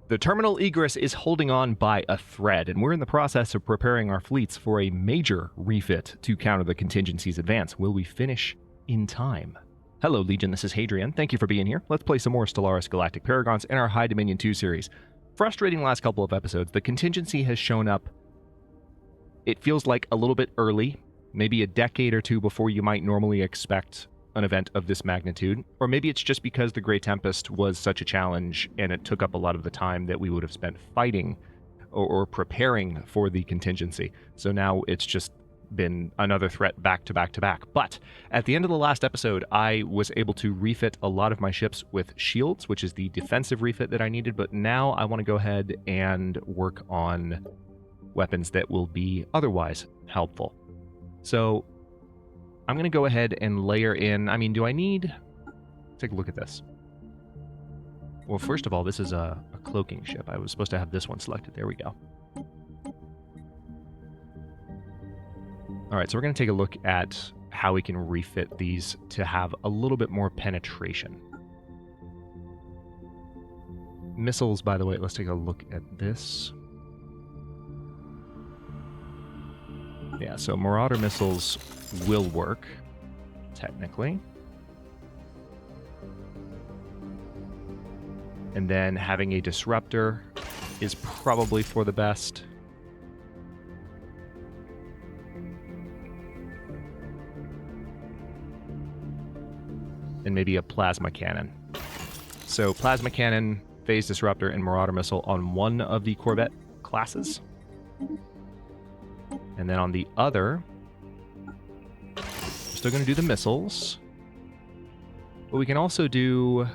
The terminal egress is holding on by a thread, and we're in the process of preparing our fleets for a major refit to counter the contingency's advance. Will we finish in time? Hello, Legion, this is Hadrian. Thank you for being here. Let's play some more Stellaris Galactic Paragons in our High Dominion 2 series. Frustrating last couple of episodes. The contingency has shown up, it feels like a little bit early, maybe a decade or two before you might normally expect an event of this magnitude, or maybe it's just because the Grey Tempest was such a challenge and it took up a lot of the time that we would have spent fighting or preparing for the contingency. So now it's just been another threat back to back to back. But at the end of the last episode, I was able to refit a lot of my ships with shields, which is the defensive refit that I needed, but now I want to go ahead and work on weapons that will be otherwise helpful. So I'm going to go ahead and layer in, do I need... Take a look at this. Well, first of all, this is a cloaking ship. I was supposed to have this one selected. There we go. All right, so we're going to take a look at how we can refit these to have a little bit more penetration. Missiles, by the way, let's take a look at this. Yeah, so Marauder missiles will work, technically. And then having a disruptor is probably for the best. And maybe a plasma cannon. So plasma cannon, phase disruptor, and marauder missile on one of the Corvette classes. And then on the other, we're still going to do the missiles. But we can also do...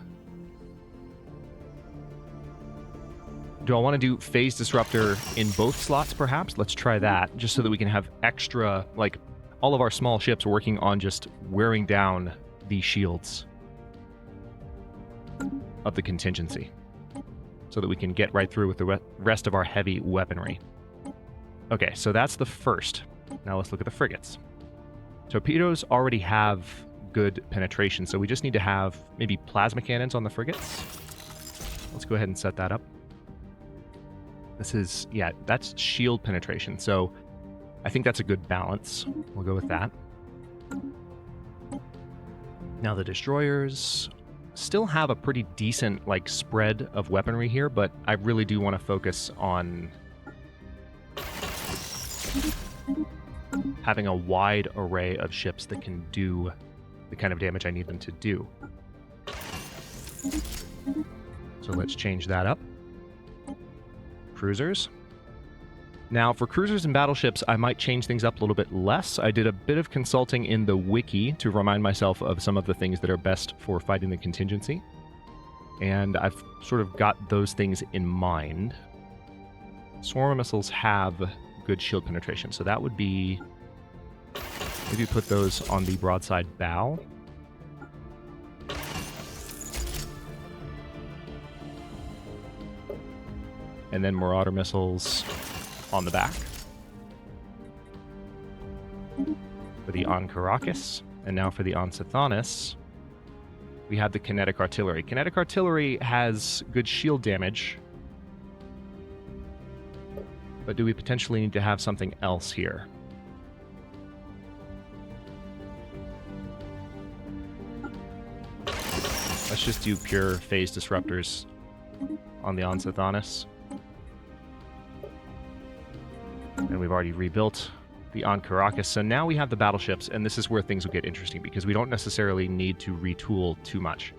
Do I want to do phase disruptor in both slots, perhaps? Let's try that, just so that we can have extra, like, all of our small ships working on just wearing down the shields of the contingency, so that we can get right through with the rest of our heavy weaponry. Okay, so that's the first. Now let's look at the frigates. Torpedoes already have good penetration, so we just need to have maybe plasma cannons on the frigates. Let's go ahead and set that up. This is, yeah, that's shield penetration, so I think that's a good balance. We'll go with that. Now the destroyers still have a pretty decent, like, spread of weaponry here, but I really do want to focus on having a wide array of ships that can do the kind of damage I need them to do. So let's change that up. Cruisers. Now, for cruisers and battleships, I might change things up a little bit less. I did a bit of consulting in the wiki to remind myself of some of the things that are best for fighting the contingency. And I've sort of got those things in mind. Swarm missiles have good shield penetration, so that would be... Maybe put those on the broadside bow. And then Marauder missiles on the back. For the Onkarakis. And now for the Onsithanis, we have the Kinetic Artillery. Kinetic Artillery has good shield damage. But do we potentially need to have something else here? Let's just do pure phase disruptors on the Onsithanis. And we've already rebuilt the Onkarakis. So now we have the battleships, and this is where things will get interesting, because we don't necessarily need to retool too much.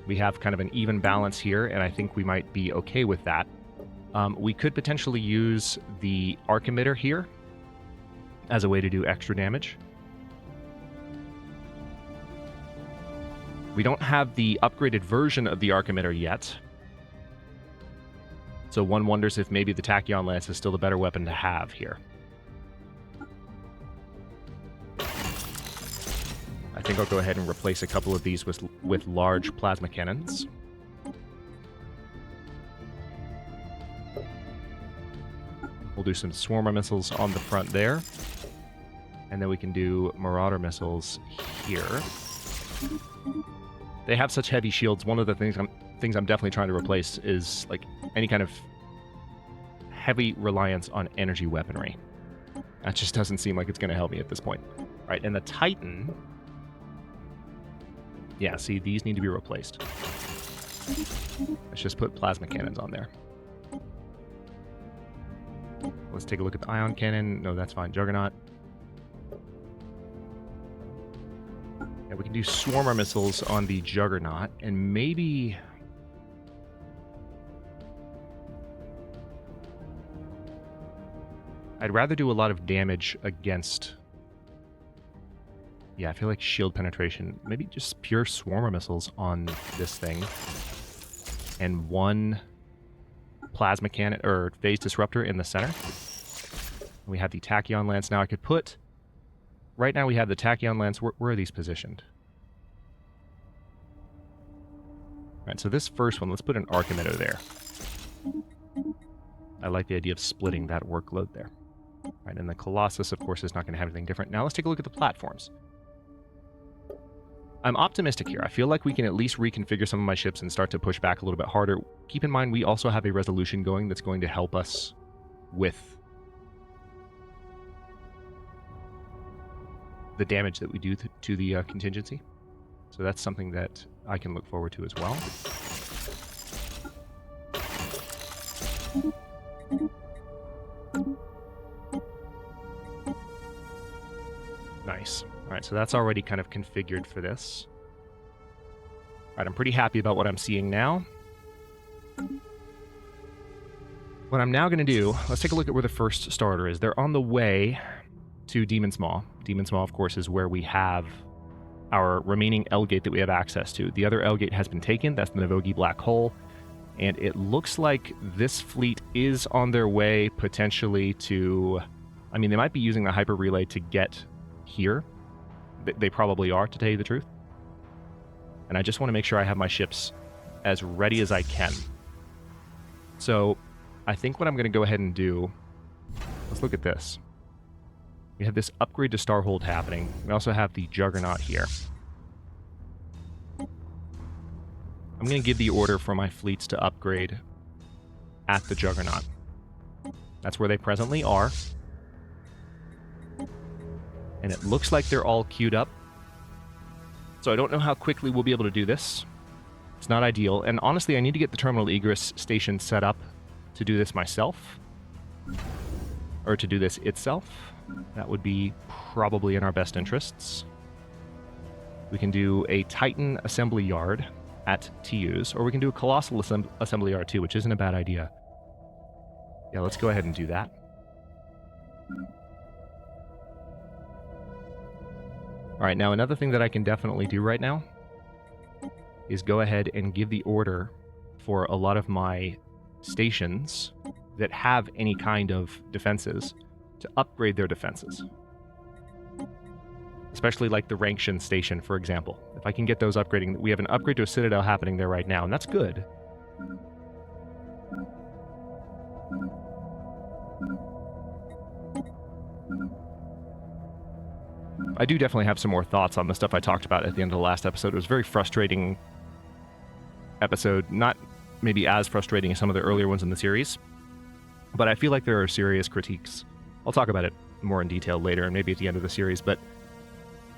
We have kind of an even balance here, and I think we might be okay with that. We could potentially use the arc emitter here as a way to do extra damage. We don't have the upgraded version of the arc emitter yet. So one wonders if maybe the Tachyon Lance is still the better weapon to have here. I think I'll go ahead and replace a couple of these with large plasma cannons. We'll do some Swarmer missiles on the front there. And then we can do Marauder missiles here. They have such heavy shields. One of the things things I'm definitely trying to replace is like any kind of heavy reliance on energy weaponry. That just doesn't seem like it's going to help me at this point. All right, and the Titan... Yeah, see, these need to be replaced. Let's just put plasma cannons on there. Let's take a look at the ion cannon. No, that's fine. Juggernaut. Yeah, we can do swarmer missiles on the Juggernaut, and maybe... I'd rather do a lot of damage against... Yeah, I feel like shield penetration. Maybe just pure swarmer missiles on this thing. And one plasma cannon, or phase disruptor in the center. We have the Tachyon Lance. Now I could put... Right now we have the Tachyon Lance. Where are these positioned? Alright, so this first one, let's put an arc emitter there. I like the idea of splitting that workload there. Alright, and the Colossus, of course, is not going to have anything different. Now let's take a look at the platforms. I'm optimistic here. I feel like we can at least reconfigure some of my ships and start to push back a little bit harder. Keep in mind, we also have a resolution going that's going to help us with the damage that we do to the contingency. So that's something that I can look forward to as well. Nice. All right, so that's already kind of configured for this. All right, I'm pretty happy about what I'm seeing now. What I'm now going to do, let's take a look at where the first starter is. They're on the way to Demon's Maw. Demon's Maw, of course, is where we have our remaining L-Gate that we have access to. The other L-Gate has been taken. That's the Navogi Black Hole. And it looks like this fleet is on their way potentially to... I mean, they might be using the Hyper Relay to get here. They probably are, to tell you the truth. And I just want to make sure I have my ships as ready as I can. So I think what I'm going to go ahead and do... Let's look at this. We have this upgrade to Starhold happening. We also have the Juggernaut here. I'm going to give the order for my fleets to upgrade at the Juggernaut. That's where they presently are. And it looks like they're all queued up. So I don't know how quickly we'll be able to do this. It's not ideal. And honestly, I need to get the Terminal Egress station set up to do this myself. Or to do this itself. That would be probably in our best interests. We can do a Titan assembly yard at TUs, or we can do a Colossal assembly yard too, which isn't a bad idea. Yeah, let's go ahead and do that. Alright, now another thing that I can definitely do right now is go ahead and give the order for a lot of my stations that have any kind of defenses to upgrade their defenses. Especially like the Rankshan station, for example. If I can get those upgrading, we have an upgrade to a Citadel happening there right now, and that's good. I do definitely have some more thoughts on the stuff I talked about at the end of the last episode. It was a very frustrating episode. Not maybe as frustrating as some of the earlier ones in the series, but I feel like there are serious critiques. I'll talk about it more in detail later and maybe at the end of the series, but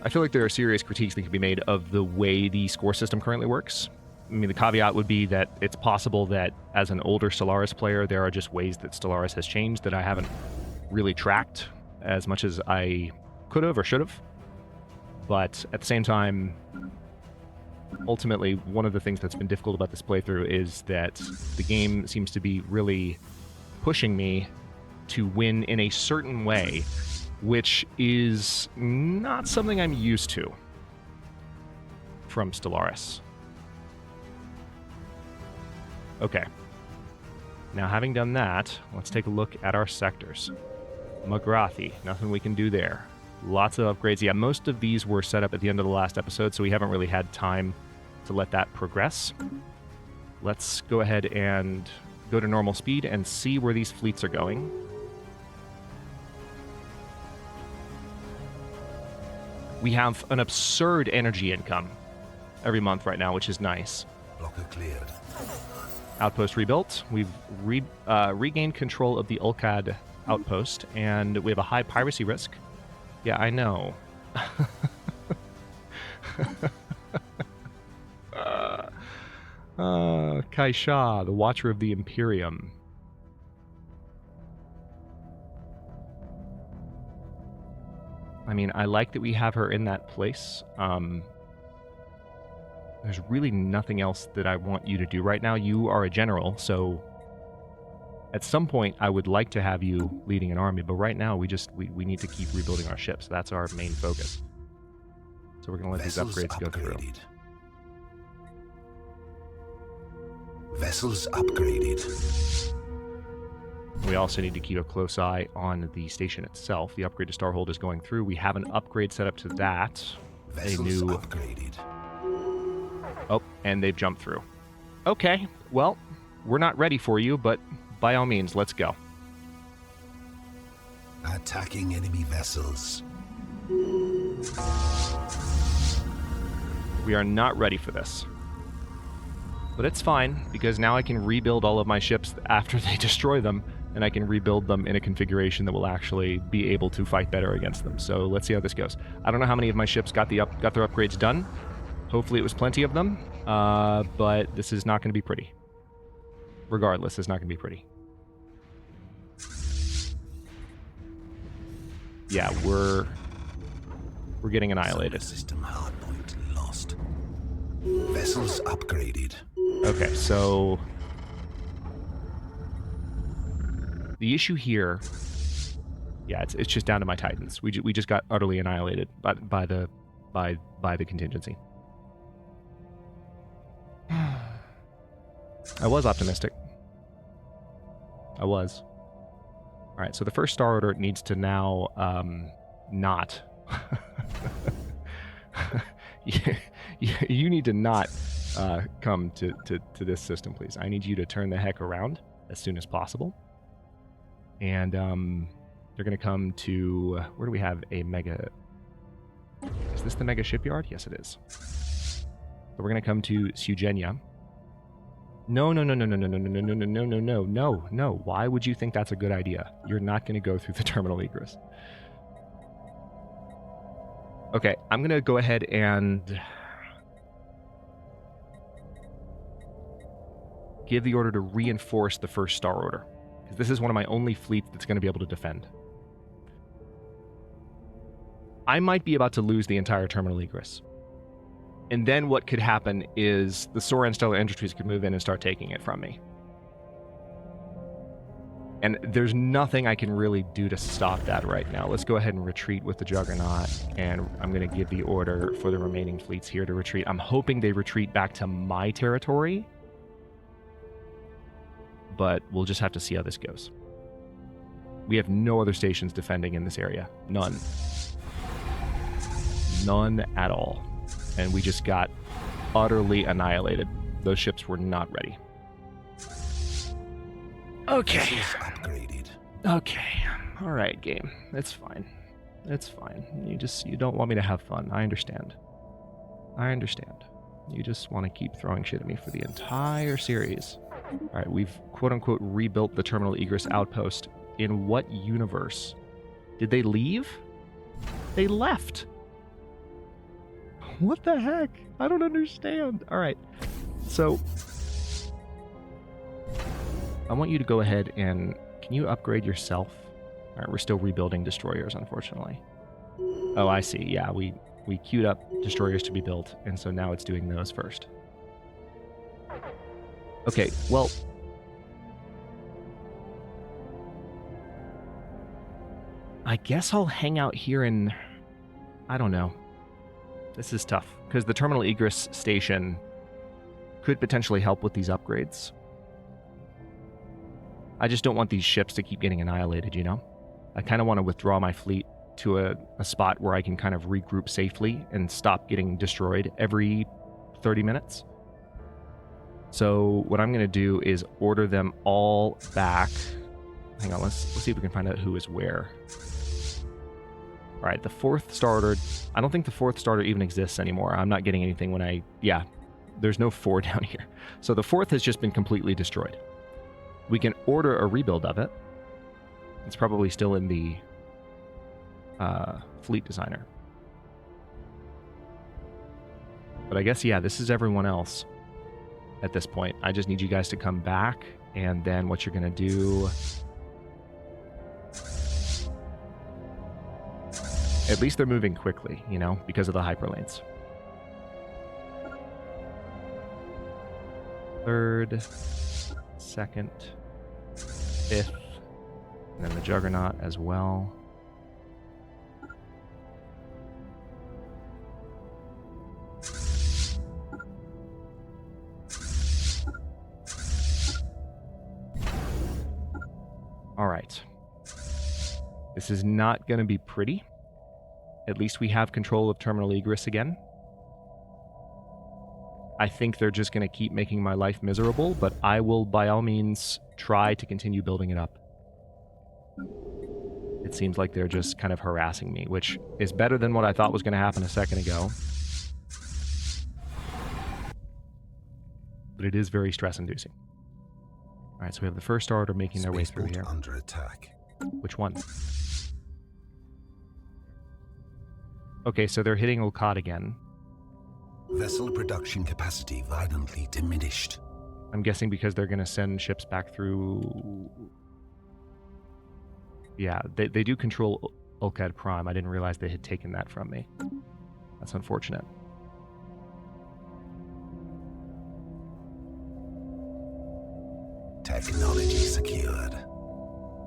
I feel like there are serious critiques that can be made of the way the score system currently works. I mean, the caveat would be that it's possible that as an older Stellaris player, there are just ways that Stellaris has changed that I haven't really tracked as much as I could have or should have. But at the same time, ultimately, one of the things that's been difficult about this playthrough is that the game seems to be really pushing me to win in a certain way, which is not something I'm used to from Stellaris. Okay. Now, having done that, let's take a look at our sectors. Magrathi, nothing we can do there. Lots of upgrades. Yeah, most of these were set up at the end of the last episode, so we haven't really had time to let that progress. Let's go ahead and go to normal speed and see where these fleets are going. We have an absurd energy income every month right now, which is nice. Blocker cleared. Outpost rebuilt. We've regained control of the Ulcad outpost, and we have a high piracy risk. Yeah, I know. Kaisha, the Watcher of the Imperium. I mean, I like that we have her in that place. There's really nothing else that I want you to do right now. You are a general, so at some point I would like to have you leading an army, but right now we need to keep rebuilding our ships. That's our main focus. So we're going to let these upgrades go through. Vessels upgraded. We also need to keep a close eye on the station itself. The upgrade to Starhold is going through. We have an upgrade set up to that. Vessels upgraded. Oh, and they've jumped through. Okay, well, we're not ready for you, but by all means, let's go. Attacking enemy vessels. We are not ready for this. But it's fine, because now I can rebuild all of my ships after they destroy them, and I can rebuild them in a configuration that will actually be able to fight better against them. So let's see how this goes. I don't know how many of my ships got their upgrades done. Hopefully it was plenty of them, but this is not going to be pretty. Regardless, it's not going to be pretty. Yeah, we're getting annihilated. System hardpoint lost. Vessels upgraded. Okay, so the issue here, yeah, it's just down to my Titans. We just got utterly annihilated by the contingency. I was optimistic. I was. All right, so the first Star Order needs to now not. You need to not come to this system, please. I need you to turn the heck around as soon as possible. And they're going to come to... where do we have a mega... Is this the mega shipyard? Yes, it is. So we're going to come to Sugenia. No. Why would you think that's a good idea? You're not going to go through the terminal egress. Okay, I'm going to go ahead and give the order to reinforce the first Star Order, because this is one of my only fleets that's going to be able to defend. I might be about to lose the entire terminal egress. And then what could happen is the Soran Stellar Industries could move in and start taking it from me. And there's nothing I can really do to stop that right now. Let's go ahead and retreat with the Juggernaut, and I'm going to give the order for the remaining fleets here to retreat. I'm hoping they retreat back to my territory, but we'll just have to see how this goes. We have no other stations defending in this area. None. None at all. And we just got utterly annihilated. Those ships were not ready. Okay. Okay. All right, game. It's fine. It's fine. You don't want me to have fun. I understand. You just want to keep throwing shit at me for the entire series. All right, we've quote-unquote rebuilt the terminal egress outpost. In what universe? Did they leave? They left. What the heck? I don't understand. All right. So I want you to go ahead and... Can you upgrade yourself? All right, we're still rebuilding destroyers, unfortunately. Oh, I see. Yeah, we queued up destroyers to be built, and so now it's doing those first. Okay, well... I guess I'll hang out here and... I don't know. This is tough, because the terminal egress station could potentially help with these upgrades. I just don't want these ships to keep getting annihilated, you know? I kind of want to withdraw my fleet to a spot where I can kind of regroup safely and stop getting destroyed every 30 minutes. So what I'm going to do is order them all back. Hang on, let's see if we can find out who is where. All right, the fourth starter. I don't think the fourth starter even exists anymore. I'm not getting anything when I... Yeah, there's no 4 down here. So the 4th has just been completely destroyed. We can order a rebuild of it. It's probably still in the fleet designer. But I guess, yeah, this is everyone else at this point. I just need you guys to come back, and then what you're going to do... At least they're moving quickly, you know, because of the hyperlanes. 3rd, 2nd, 5th, and then the Juggernaut as well. All right. This is not going to be pretty. At least we have control of Terminal Egress again. I think they're just going to keep making my life miserable, but I will by all means try to continue building it up. It seems like they're just kind of harassing me, which is better than what I thought was going to happen a second ago. But it is very stress-inducing. All right, so we have the first Star Order making their way through here. Under attack. Which one? Okay, so they're hitting Olcott again. Vessel production capacity violently diminished. I'm guessing because they're going to send ships back through... Yeah, they do control Olcott Prime. I didn't realize they had taken that from me. That's unfortunate. Technology secured.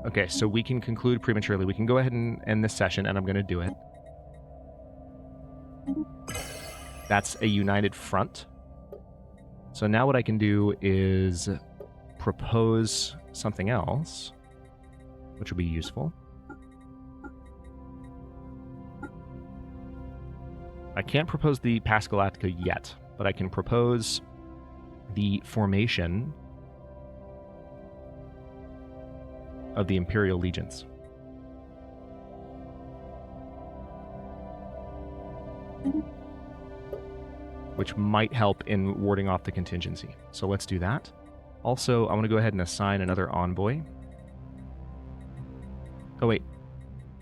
Okay, so we can conclude prematurely. We can go ahead and end this session, and I'm going to do it. That's a united front. So now what I can do is propose something else, which will be useful. I can't propose the Pax Galactica yet, but I can propose the formation of the Imperial Legions. Which might help in warding off the contingency. So let's do that. Also, I want to go ahead and assign another envoy. Oh, wait.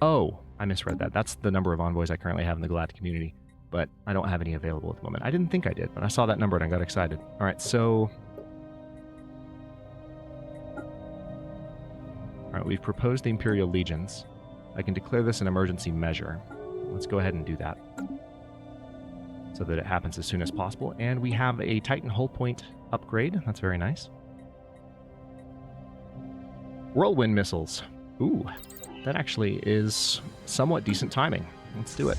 Oh, I misread that. That's the number of envoys I currently have in the Galactic community, but I don't have any available at the moment. I didn't think I did, but I saw that number and I got excited. All right, so... All right, we've proposed the Imperial Legions. I can declare this an emergency measure. Let's go ahead and do that, so that it happens as soon as possible. And we have a Titan hull point upgrade. That's very nice. Whirlwind missiles. Ooh, that actually is somewhat decent timing. Let's do it.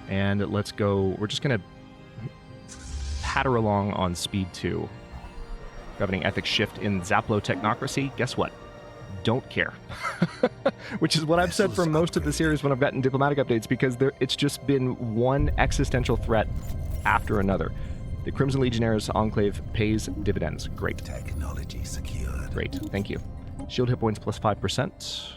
And let's go... We're just going to patter along on speed 2. Governing ethics shift in Zaplo technocracy. Guess what? Don't care. Which is what I've said for most of the series when I've gotten diplomatic updates, because it's just been one existential threat after another. The Crimson Legionnaires Enclave pays dividends. Great. Technology secured. Great, thank you. Shield hit points plus 5%.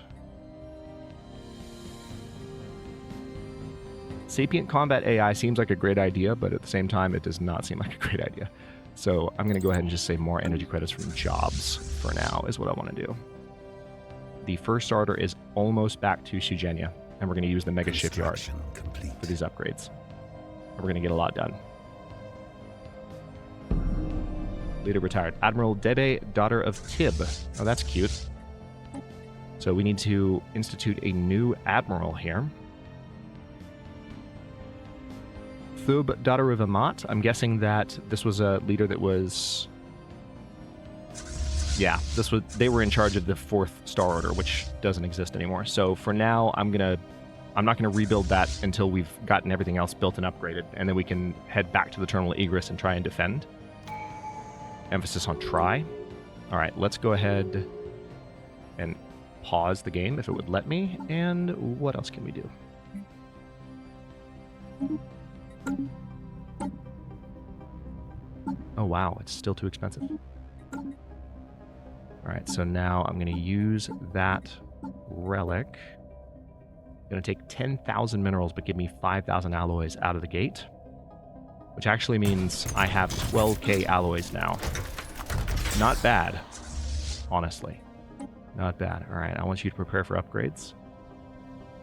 Sapient combat AI seems like a great idea, but at the same time, it does not seem like a great idea. So I'm going to go ahead and just say more energy credits from jobs for now is what I want to do. The first starter is almost back to Shugenia, and we're going to use the Mega Shipyard for these upgrades. And we're going to get a lot done. Leader retired. Admiral Debe, daughter of Tib. Oh, that's cute. So we need to institute a new admiral here. Thub, daughter of Amat. I'm guessing that this was a leader that was... Yeah, they were in charge of the 4th Star Order, which doesn't exist anymore. So for now, I'm not gonna rebuild that until we've gotten everything else built and upgraded, and then we can head back to the Terminal Egress and try and defend. Emphasis on try. All right, let's go ahead and pause the game if it would let me. And what else can we do? Oh wow, it's still too expensive. Alright, so now I'm going to use that relic. Going to take 10,000 minerals, but give me 5,000 alloys out of the gate. which actually means I have 12k alloys now. Not bad, honestly. Not bad. All right, I want you to prepare for upgrades.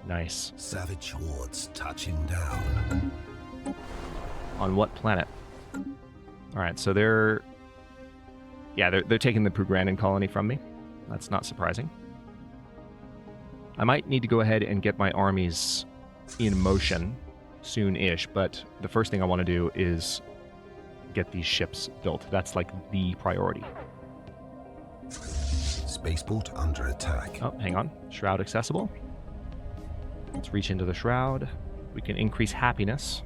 Nice. Savage hordes touching down. On what planet? All right, so they're taking the Pugrandin colony from me. That's not surprising. I might need to go ahead and get my armies in motion soon-ish, but the first thing I want to do is get these ships built. That's like the priority. Spaceport under attack. Oh, hang on. Shroud accessible. Let's reach into the shroud. We can increase happiness.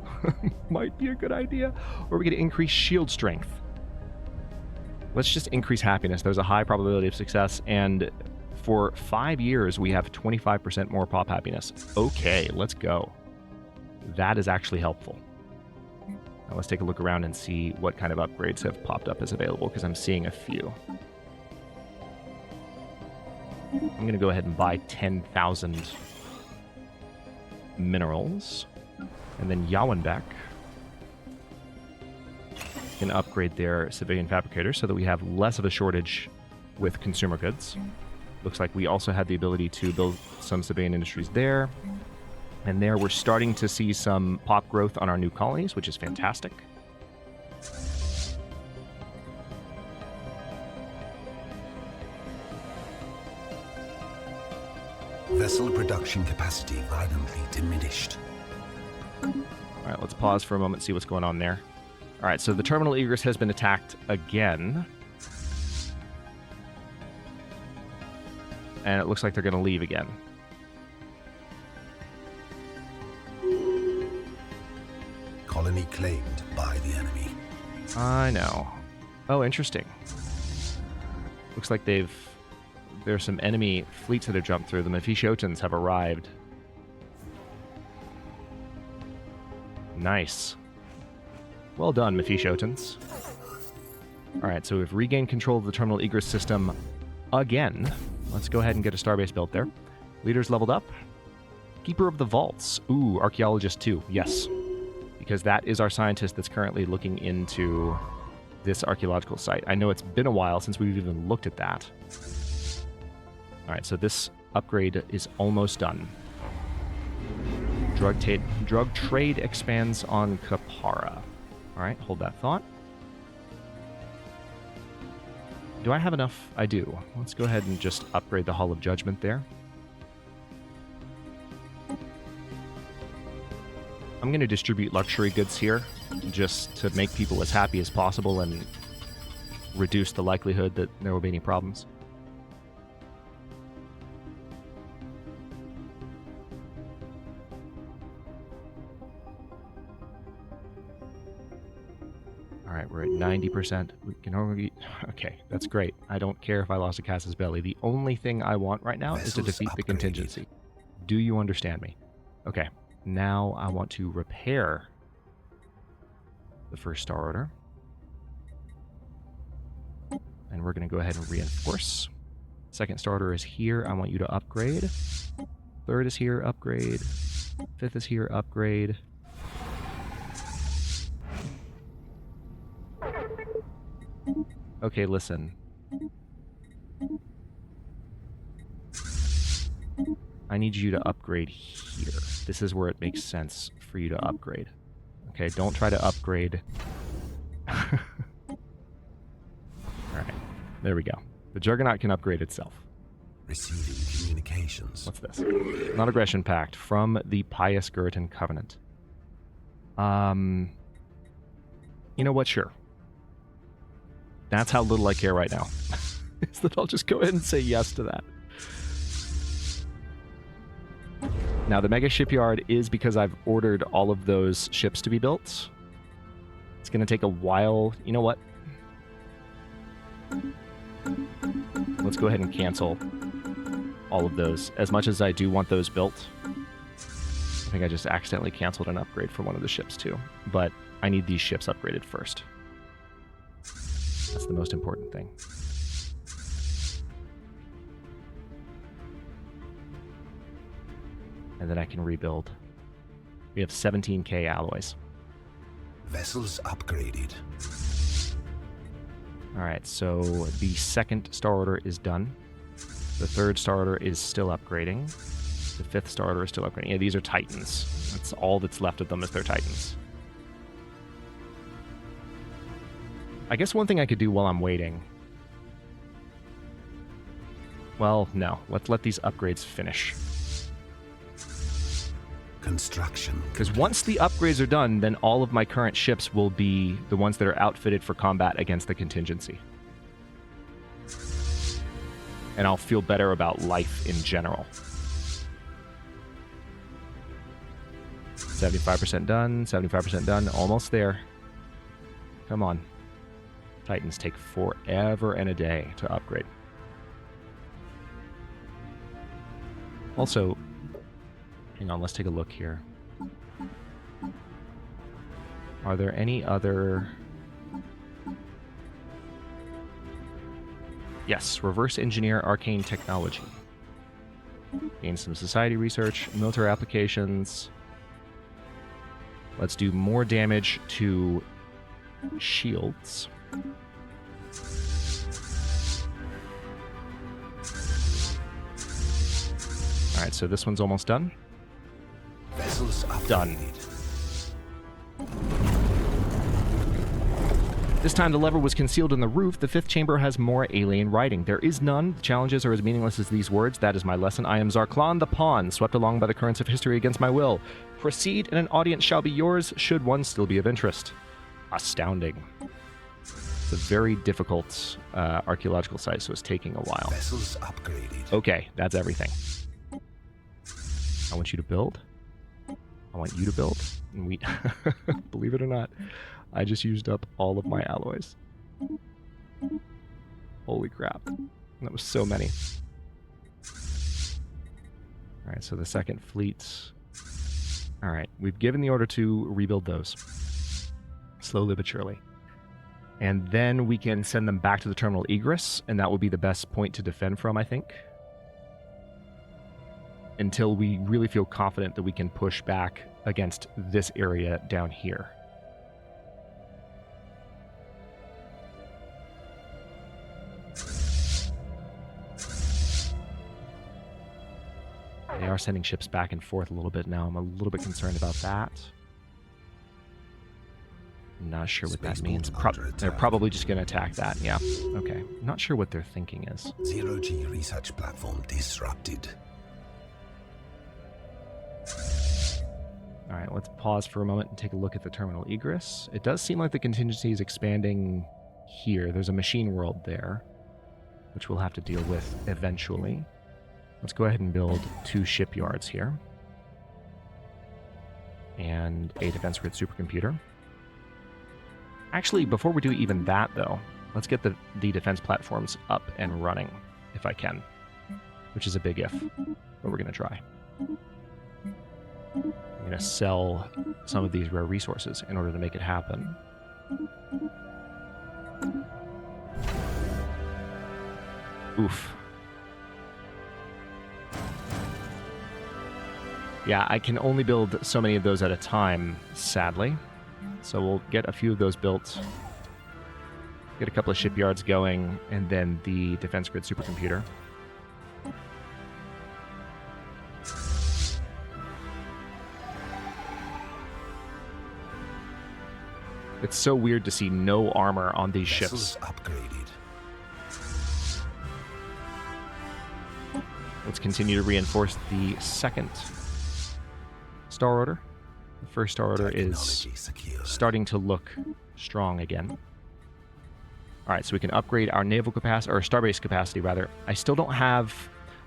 Might be a good idea. Or we can increase shield strength. Let's just increase happiness. There's a high probability of success, and for 5 years, we have 25% more pop happiness. Okay, let's go. That is actually helpful. Now let's take a look around and see what kind of upgrades have popped up as available, because I'm seeing a few. I'm going to go ahead and buy 10,000 minerals. And then Yawenbeck can upgrade their civilian fabricators so that we have less of a shortage with consumer goods. Looks like we also have the ability to build some civilian industries there. And there we're starting to see some pop growth on our new colonies, which is fantastic. Vessel production capacity violently diminished. All right, let's pause for a moment, see what's going on there. All right, so the terminal egress has been attacked again. And it looks like they're going to leave again. Colony claimed by the enemy. I know. Oh, interesting. Looks like there's some enemy fleets that have jumped through. The Mephishotans have arrived. Nice. Well done, Mephishotans. Alright, so we've regained control of the terminal egress system again. Let's go ahead and get a starbase built there. Leaders leveled up. Keeper of the Vaults. Ooh, Archaeologist 2. Yes. Because that is our scientist that's currently looking into this archaeological site. I know it's been a while since we've even looked at that. Alright, so this upgrade is almost done. Drug trade expands on Kapara. Alright, hold that thought. Do I have enough? I do. Let's go ahead and just upgrade the Hall of Judgment there. I'm going to distribute luxury goods here just to make people as happy as possible and reduce the likelihood that there will be any problems. Alright, we're at 90%. We can only... Okay, that's great. I don't care if I lost a Casus Belli. The only thing I want right now is to defeat the contingency. Do you understand me? Okay, now I want to repair the first Star Order. And we're going to go ahead and reinforce. Second Star Order is here. I want you to upgrade. Third is here, upgrade. Fifth is here, upgrade. Okay, listen. I need you to upgrade here. This is where it makes sense for you to upgrade. Okay, don't try to upgrade. Alright, there we go. The Juggernaut can upgrade itself. Receiving communications. What's this? Non-aggression pact from the Pious Gurritan Covenant. You know what? Sure. That's how little I care right now. Is that I'll just go ahead and say yes to that. Now, the Mega Shipyard is because I've ordered all of those ships to be built. It's going to take a while. You know what? Let's go ahead and cancel all of those. As much as I do want those built, I think I just accidentally canceled an upgrade for one of the ships too. But I need these ships upgraded first. That's the most important thing. And then I can rebuild. We have 17k alloys. Vessels upgraded. Alright, so the second Star Order is done. The third Star Order is still upgrading. The fifth Star Order is still upgrading. Yeah, these are Titans. That's all that's left of them is their Titans. I guess one thing I could do while I'm waiting... Well, no. Let's let these upgrades finish. Construction. Because once the upgrades are done, then all of my current ships will be the ones that are outfitted for combat against the contingency. And I'll feel better about life in general. 75% done, 75% done, almost there. Come on. Titans take forever and a day to upgrade. Also, hang on, let's take a look here. Are there any other... Yes, reverse engineer arcane technology. Gain some society research, military applications. Let's do more damage to shields. Alright, so this one's almost done. Vessels upgraded. Done. This time the lever was concealed in the roof. The fifth chamber has more alien writing. There is none. The challenges are as meaningless as these words. That is my lesson. I am Zarklan the Pawn, swept along by the currents of history against my will. Proceed, and an audience shall be yours, should one still be of interest. Astounding. It's a very difficult archaeological site, so it's taking a while. Vessels upgraded. Okay, that's everything. I want you to build. I want you to build. And we, believe it or not, I just used up all of my alloys. Holy crap. That was so many. Alright, so the second fleet. Alright, we've given the order to rebuild those. Slowly but surely. And then we can send them back to the terminal egress, and that will be the best point to defend from, I think. Until we really feel confident that we can push back against this area down here. They are sending ships back and forth a little bit now. I'm a little bit concerned about that. I'm not sure what that means. They're probably just going to attack that. Yeah. Okay. I'm not sure what their thinking is. Zero-G research platform disrupted. Alright, let's pause for a moment and take a look at the terminal egress. It does seem like the contingency is expanding here. There's a machine world there, which we'll have to deal with eventually. Let's go ahead and build 2 shipyards here. And a defense grid supercomputer. Actually, before we do even that, though, let's get the defense platforms up and running, if I can. Which is a big if, but we're going to try. I'm going to sell some of these rare resources in order to make it happen. Oof. Yeah, I can only build so many of those at a time, sadly. So we'll get a few of those built. Get a couple of shipyards going, and then the defense grid supercomputer. It's so weird to see no armor on these ships. Upgraded. Let's continue to reinforce the second Star Order. The first Star Order is starting to look strong again. Alright, so we can upgrade our naval capacity, or starbase capacity, rather. I still don't have...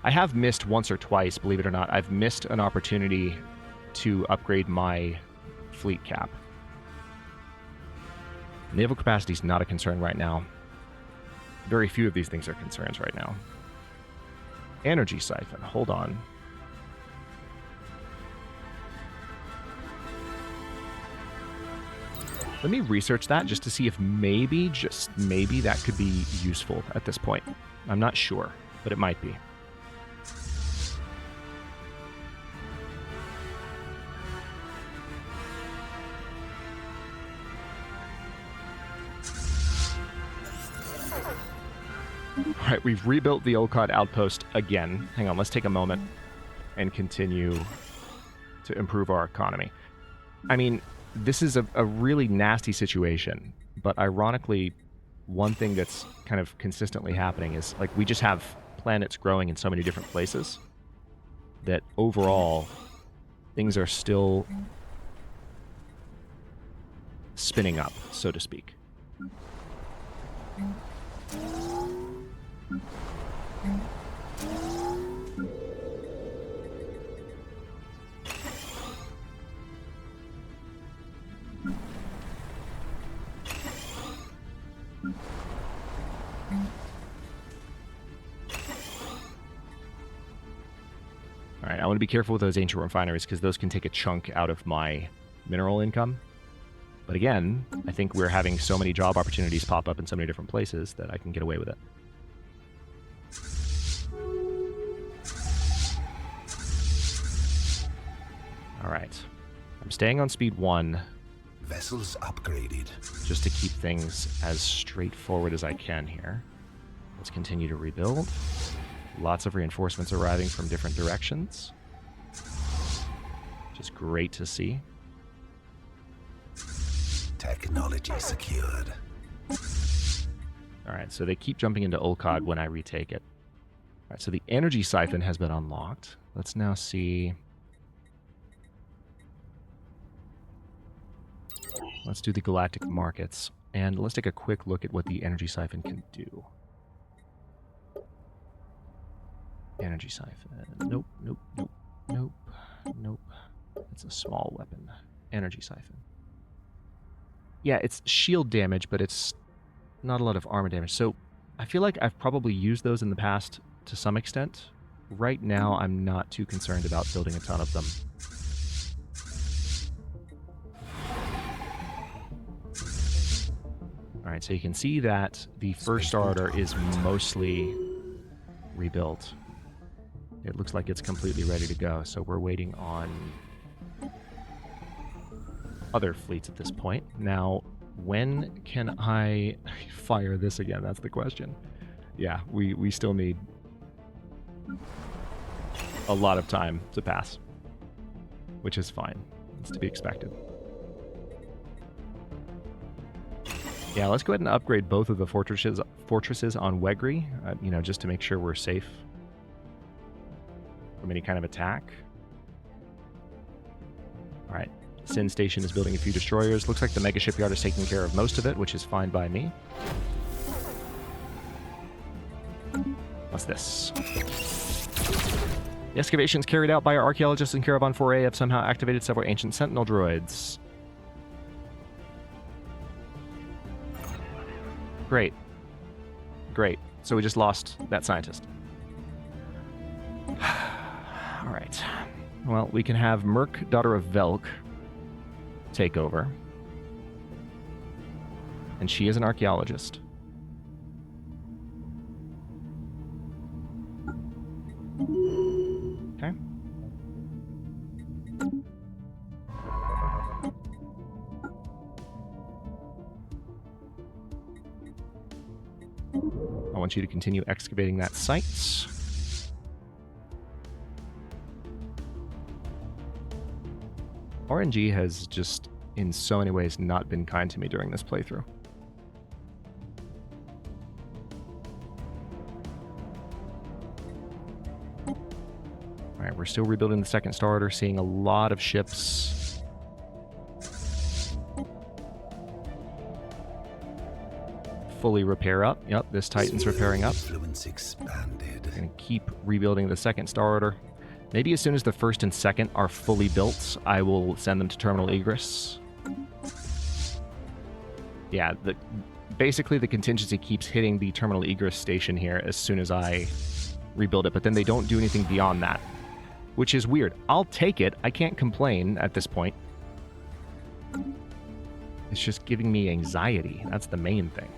I have missed once or twice, believe it or not. I've missed an opportunity to upgrade my fleet cap. Naval capacity is not a concern right now. Very few of these things are concerns right now. Energy siphon, hold on. Let me research that just to see if maybe, just maybe, that could be useful at this point. I'm not sure, but it might be. All right, we've rebuilt the Olcod outpost again. Hang on, let's take a moment and continue to improve our economy. I mean, this is a really nasty situation, but ironically, one thing that's kind of consistently happening is, like, we just have planets growing in so many different places that overall things are still spinning up, so to speak. All right, I want to be careful with those ancient refineries because those can take a chunk out of my mineral income. But again, I think we're having so many job opportunities pop up in so many different places that I can get away with it. All right. I'm staying on speed 1. Vessels upgraded. Just to keep things as straightforward as I can here. Let's continue to rebuild. Lots of reinforcements arriving from different directions. Which is great to see. Technology secured. Alright, so they keep jumping into Olcod when I retake it. Alright, so the energy siphon has been unlocked. Let's now see... Let's do the galactic markets. And let's take a quick look at what the energy siphon can do. Energy siphon. Nope, nope, nope, nope, nope. It's a small weapon. Energy siphon. Yeah, it's shield damage, but it's not a lot of armor damage. So I feel like I've probably used those in the past to some extent. Right now, I'm not too concerned about building a ton of them. Alright, so you can see that the first starter is mostly rebuilt. It looks like it's completely ready to go, so we're waiting on other fleets at this point. Now, when can I fire this again? That's the question. Yeah, we still need a lot of time to pass, which is fine. It's to be expected. Yeah, let's go ahead and upgrade both of the fortresses on Wegri, you know, just to make sure we're safe from any kind of attack. All right, Sin Station is building a few destroyers. Looks like the mega shipyard is taking care of most of it, which is fine by me. What's this? The excavations carried out by our archaeologists in Caravan 4A have somehow activated several ancient sentinel droids. Great. Great. So we just lost that scientist. All right. Well, we can have Merc, daughter of Velk, take over. And she is an archaeologist. Okay. I want you to continue excavating that site. RNG has just, in so many ways, not been kind to me during this playthrough. Alright, we're still rebuilding the second starter, seeing a lot of ships. Fully repair up. Yep, this Titan's repairing up. Influence expanded. We're going to keep rebuilding the second starter. Maybe as soon as the first and second are fully built, I will send them to Terminal Egress. Yeah, basically the contingency keeps hitting the Terminal Egress station here as soon as I rebuild it, but then they don't do anything beyond that, which is weird. I'll take it. I can't complain at this point. It's just giving me anxiety. That's the main thing.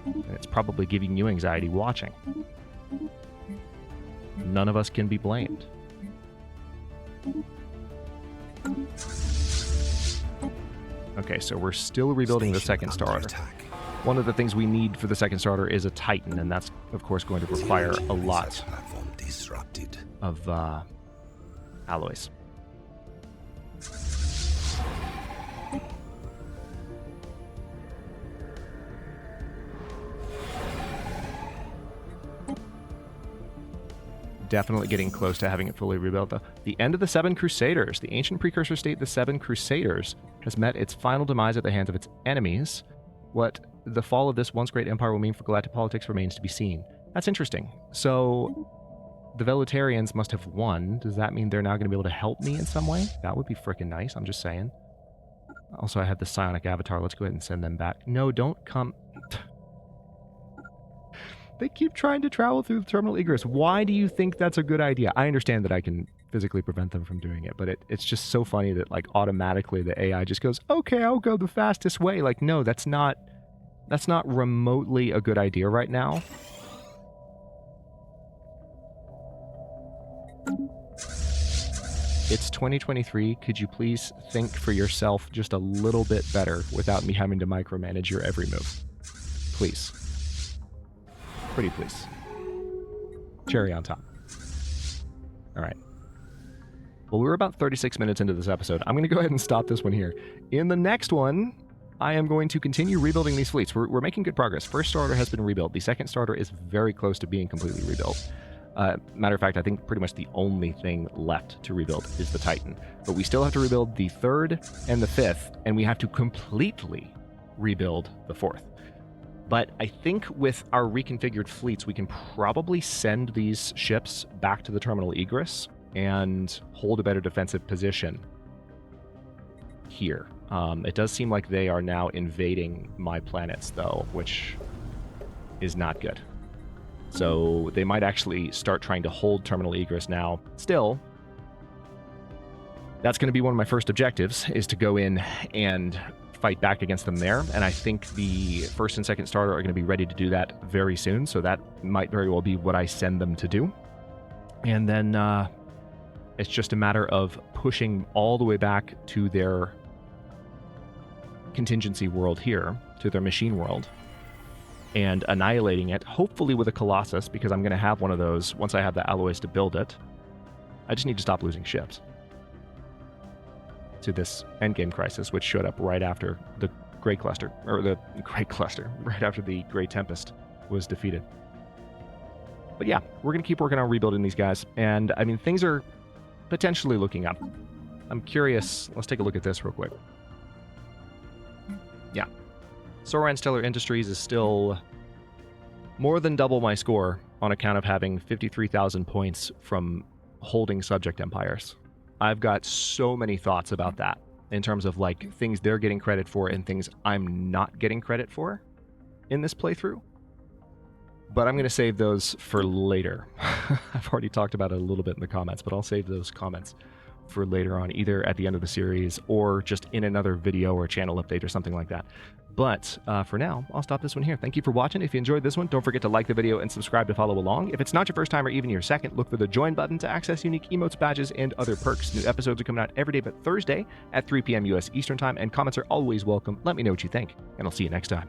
And it's probably giving you anxiety watching. None of us can be blamed. Okay, so we're still rebuilding the second starter. One of the things we need for the second starter is a Titan, and that's, of course, going to require a lot of alloys. Definitely getting close to having it fully rebuilt, though. The end of the Seven Crusaders. The ancient precursor state, the Seven Crusaders, has met its final demise at the hands of its enemies. What the fall of this once great empire will mean for galactic politics remains to be seen. That's interesting. So, the Veletarians must have won. Does that mean they're now going to be able to help me in some way? That would be freaking nice, I'm just saying. Also, I have the psionic avatar. Let's go ahead and send them back. No, don't come... They keep trying to travel through the terminal egress. Why do you think that's a good idea? I understand that I can physically prevent them from doing it, but it's just so funny that, like, automatically the AI just goes, okay, I'll go the fastest way. Like, no, that's not remotely a good idea right now. It's 2023. Could you please think for yourself just a little bit better without me having to micromanage your every move? Please. Pretty please. Cherry on top. All right. Well, we're about 36 minutes into this episode. I'm going to go ahead and stop this one here. In the next one, I am going to continue rebuilding these fleets. We're making good progress. First starter has been rebuilt. The second starter is very close to being completely rebuilt. Matter of fact, I think pretty much the only thing left to rebuild is the Titan. But we still have to rebuild the third and the fifth, and we have to completely rebuild the fourth. But I think with our reconfigured fleets, we can probably send these ships back to the terminal egress and hold a better defensive position here. It does seem like they are now invading my planets, though, which is not good. So they might actually start trying to hold terminal egress now. Still, that's going to be one of my first objectives, is to go in and fight back against them there, and I think the first and second starter are going to be ready to do that very soon, so that might very well be what I send them to do. And then it's just a matter of pushing all the way back to their contingency world here, to their machine world, and annihilating it, hopefully with a Colossus, because I'm going to have one of those once I have the alloys to build it. I just need to stop losing ships to this endgame crisis, which showed up right after the Grey Cluster, or the Grey Cluster, right after the Grey Tempest was defeated. But yeah, we're going to keep working on rebuilding these guys, and I mean, things are potentially looking up. I'm curious, let's take a look at this real quick. Yeah. Soran Stellar Industries is still more than double my score on account of having 53,000 points from holding subject empires. I've got so many thoughts about that in terms of, like, things they're getting credit for and things I'm not getting credit for in this playthrough. But I'm going to save those for later. I've already talked about it a little bit in the comments, but I'll save those comments for later on, either at the end of the series or just in another video or channel update or something like that. But for now, I'll stop this one here. Thank you for watching. If you enjoyed this one, don't forget to like the video and subscribe to follow along. If it's not your first time or even your second, look for the join button to access unique emotes, badges, and other perks. New episodes are coming out every day but Thursday at 3 p.m. US Eastern Time, and comments are always welcome. Let me know what you think, and I'll see you next time.